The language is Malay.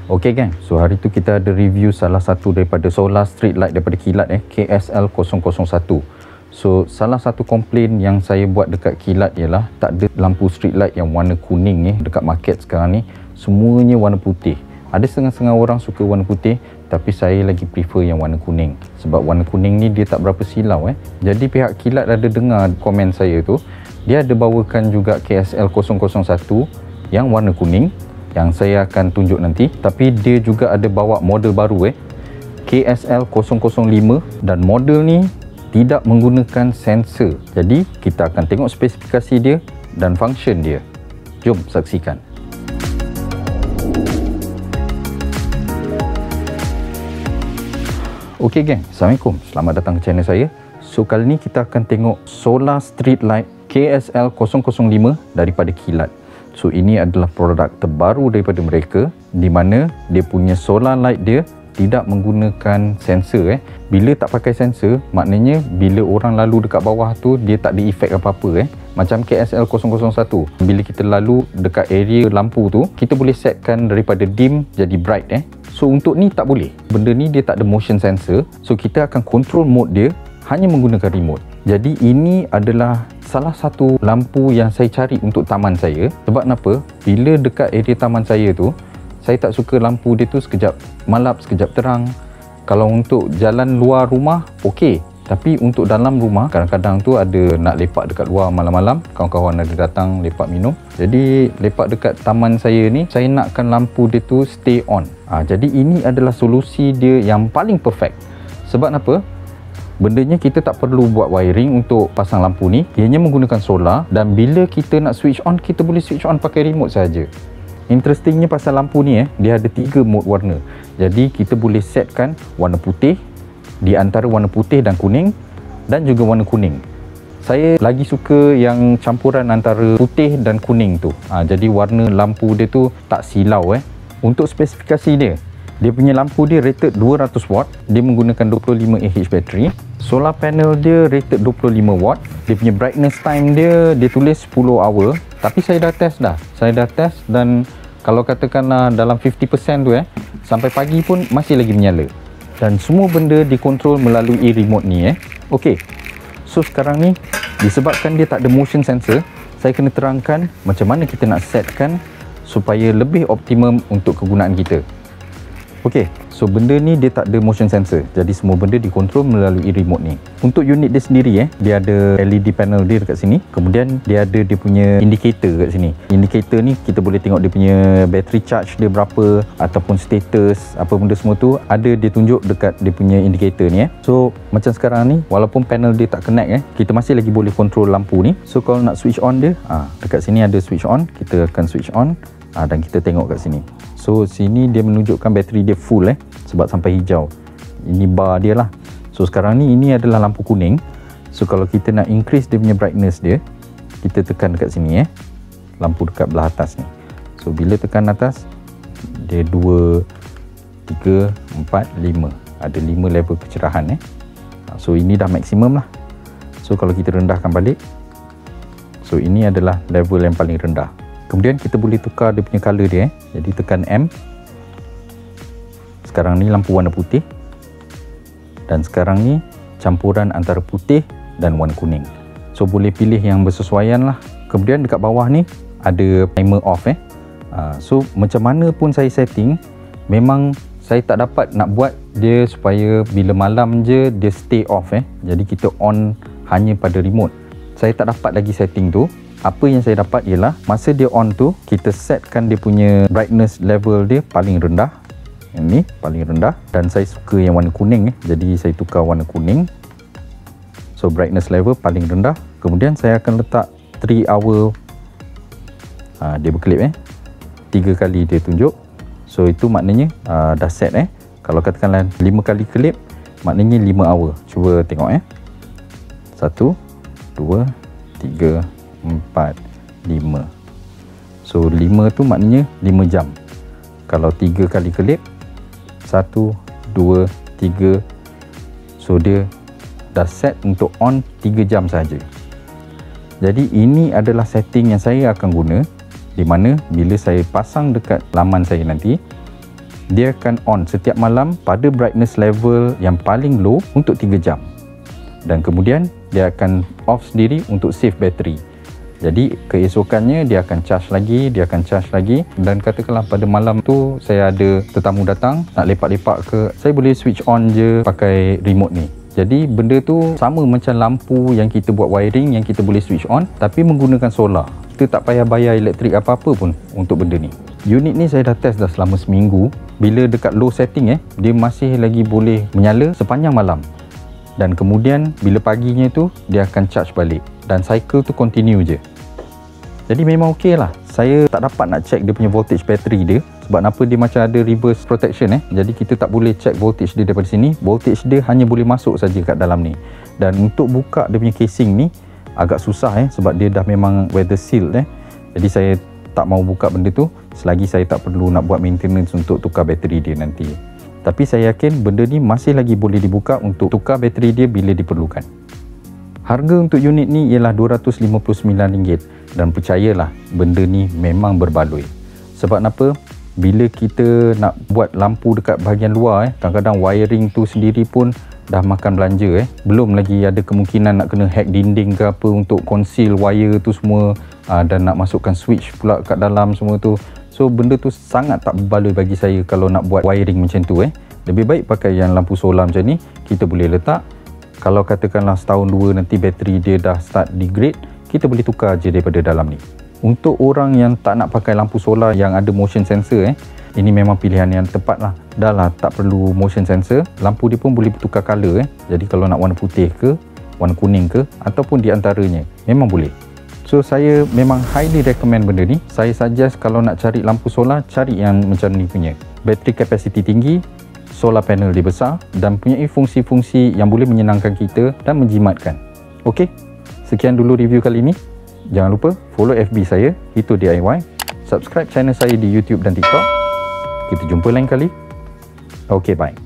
Okey gang, so hari tu kita ada review salah satu daripada solar street light daripada Kilat KSL 001. So salah satu komplain yang saya buat dekat Kilat ialah tak ada lampu street light yang warna kuning dekat market sekarang ni, semuanya warna putih. Ada setengah-setengah orang suka warna putih, tapi saya lagi prefer yang warna kuning. Sebab warna kuning ni dia tak berapa silau Jadi pihak Kilat ada dengar komen saya tu, dia ada bawakan juga KSL 001 yang warna kuning yang saya akan tunjuk nanti, tapi dia juga ada bawa model baru KSL 005, dan model ni tidak menggunakan sensor. Jadi kita akan tengok spesifikasi dia dan function dia. Jom saksikan. Okey geng, Assalamualaikum, selamat datang ke channel saya. So kali ni kita akan tengok solar street light KSL 005 daripada Kilat. So ini adalah produk terbaru daripada mereka, di mana dia punya solar light dia tidak menggunakan sensor Bila tak pakai sensor, maknanya bila orang lalu dekat bawah tu dia tak ada efek apa-apa Macam KSL 001, bila kita lalu dekat area lampu tu, kita boleh setkan daripada dim jadi bright So untuk ni tak boleh. Benda ni dia tak ada motion sensor. So kita akan control mode dia hanya menggunakan remote. Jadi ini adalah salah satu lampu yang saya cari untuk taman saya. Sebab kenapa? Bila dekat area taman saya tu, saya tak suka lampu dia tu sekejap malap, sekejap terang. Kalau untuk jalan luar rumah, okey. Tapi untuk dalam rumah, kadang-kadang tu ada nak lepak dekat luar malam-malam, kawan-kawan ada datang lepak minum. Jadi lepak dekat taman saya ni, saya nakkan lampu dia tu stay on. Jadi ini adalah solusi dia yang paling perfect. Sebab apa? Bendanya kita tak perlu buat wiring untuk pasang lampu ni. Ianya menggunakan solar, dan bila kita nak switch on, kita boleh switch on pakai remote saja. Interestingnya pasal lampu ni dia ada 3 mode warna. Jadi kita boleh setkan warna putih, di antara warna putih dan kuning, dan juga warna kuning. Saya lagi suka yang campuran antara putih dan kuning tu. Jadi warna lampu dia tu tak silau Untuk spesifikasi dia, dia punya lampu dia rated 200 watt. Dia menggunakan 25 Ah bateri. Solar panel dia rated 25 watt. Dia punya brightness time dia tulis 10 hour. Tapi saya dah test dan kalau katakanlah dalam 50% tu sampai pagi pun masih lagi menyala. Dan semua benda dikontrol melalui remote ni Okey. So sekarang ni, disebabkan dia tak ada motion sensor, saya kena terangkan macam mana kita nak setkan supaya lebih optimum untuk kegunaan kita. Okey, so benda ni dia tak ada motion sensor. Jadi semua benda dikontrol melalui remote ni. Untuk unit dia sendiri dia ada LED panel dia dekat sini. Kemudian dia ada dia punya indicator kat sini. Indicator ni kita boleh tengok dia punya battery charge dia berapa, ataupun status apa benda semua tu ada dia tunjuk dekat dia punya indicator ni So macam sekarang ni, walaupun panel dia tak connect kita masih lagi boleh control lampu ni. So kalau nak switch on dia, dekat sini ada switch on, kita akan switch on dan kita tengok kat sini. So sini dia menunjukkan bateri dia full sebab sampai hijau. Ini bar dia lah. So sekarang ni ini adalah lampu kuning. So kalau kita nak increase dia punya brightness dia, kita tekan dekat sini lampu dekat belah atas ni. So bila tekan atas, dia 2, 3, 4, 5. Ada 5 level kecerahan So ini dah maksimum lah. So kalau kita rendahkan balik, so ini adalah level yang paling rendah. Kemudian kita boleh tukar dia punya color dia Jadi tekan M. Sekarang ni lampu warna putih, dan sekarang ni campuran antara putih dan warna kuning. So boleh pilih yang bersesuaian lah. Kemudian dekat bawah ni ada timer off So macam mana pun saya setting, memang saya tak dapat nak buat dia supaya bila malam je dia stay off Jadi kita on hanya pada remote. Saya tak dapat lagi setting tu. Apa yang saya dapat ialah masa dia on tu, kita setkan dia punya brightness level dia paling rendah. Ini paling rendah, dan saya suka yang warna kuning jadi saya tukar warna kuning. So brightness level paling rendah. Kemudian saya akan letak 3 hour. Dia berkelip 3 kali dia tunjuk. So itu maknanya dah set Kalau katakanlah 5 kali kelip, maknanya 5 hour. Cuba tengok 1, 2, 3, 4, 5. So 5 tu maknanya 5 jam. Kalau 3 kali kelip, 1, 2, 3. So dia dah set untuk on 3 jam saja. Jadi ini adalah setting yang saya akan guna, di mana bila saya pasang dekat laman saya nanti, dia akan on setiap malam pada brightness level yang paling low untuk 3 jam. Dan kemudian dia akan off sendiri untuk save bateri. Jadi keesokannya dia akan charge lagi, dan katakanlah pada malam tu saya ada tetamu datang nak lepak-lepak ke, saya boleh switch on je pakai remote ni. Jadi benda tu sama macam lampu yang kita buat wiring yang kita boleh switch on tapi menggunakan solar. Kita tak payah bayar elektrik apa-apa pun untuk benda ni. Unit ni saya dah test dah selama seminggu. Bila dekat low setting dia masih lagi boleh menyala sepanjang malam. Dan kemudian bila paginya tu dia akan charge balik dan cycle tu continue je. Jadi memang okey lah. Saya tak dapat nak check dia punya voltage bateri dia sebab apa dia macam ada reverse protection Jadi kita tak boleh check voltage dia daripada sini. Voltage dia hanya boleh masuk saja kat dalam ni. Dan untuk buka dia punya casing ni agak susah sebab dia dah memang weather sealed Jadi saya tak mau buka benda tu selagi saya tak perlu nak buat maintenance untuk tukar bateri dia nanti. Tapi saya yakin benda ni masih lagi boleh dibuka untuk tukar bateri dia bila diperlukan. Harga untuk unit ni ialah RM259 dan percayalah benda ni memang berbaloi. Sebab apa? Bila kita nak buat lampu dekat bahagian luar kadang-kadang wiring tu sendiri pun dah makan belanja Belum lagi ada kemungkinan nak kena hack dinding ke apa untuk conceal wire tu semua, dan nak masukkan switch pula kat dalam semua tu. So benda tu sangat tak berbaloi bagi saya kalau nak buat wiring macam tu Lebih baik pakai yang lampu solar macam ni. Kita boleh letak, kalau katakanlah setahun dua nanti bateri dia dah start degrade, kita boleh tukar je daripada dalam ni. Untuk orang yang tak nak pakai lampu solar yang ada motion sensor ini memang pilihan yang tepat lah. Dah lah tak perlu motion sensor, lampu dia pun boleh bertukar color Jadi kalau nak warna putih ke, warna kuning ke, ataupun di antaranya, memang boleh. So saya memang highly recommend benda ni. Saya suggest kalau nak cari lampu solar, cari yang macam ni punya. Bateri capacity tinggi, solar panel dia besar dan punya fungsi-fungsi yang boleh menyenangkan kita dan menjimatkan. Okey, sekian dulu review kali ini. Jangan lupa follow FB saya, Itu DIY. Subscribe channel saya di YouTube dan TikTok. Kita jumpa lain kali. Okey, bye.